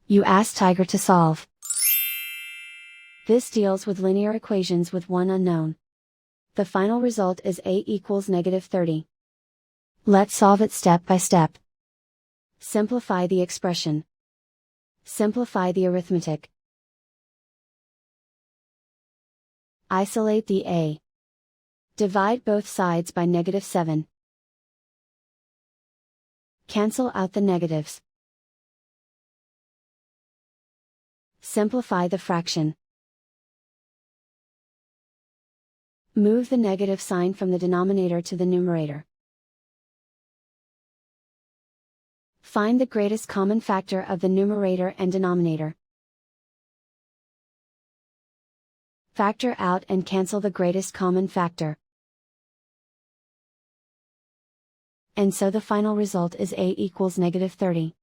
You ask Tiger to solve. This deals with linear equations with one unknown. The final result is a equals -30. Let's solve it step by step. Simplify the expression. Simplify the arithmetic. Isolate the a. Divide both sides by -7. Cancel out the negatives. Simplify the fraction. Move the negative sign from the denominator to the numerator. Find the greatest common factor of the numerator and denominator. Factor out and cancel the greatest common factor. And so the final result is a equals -30.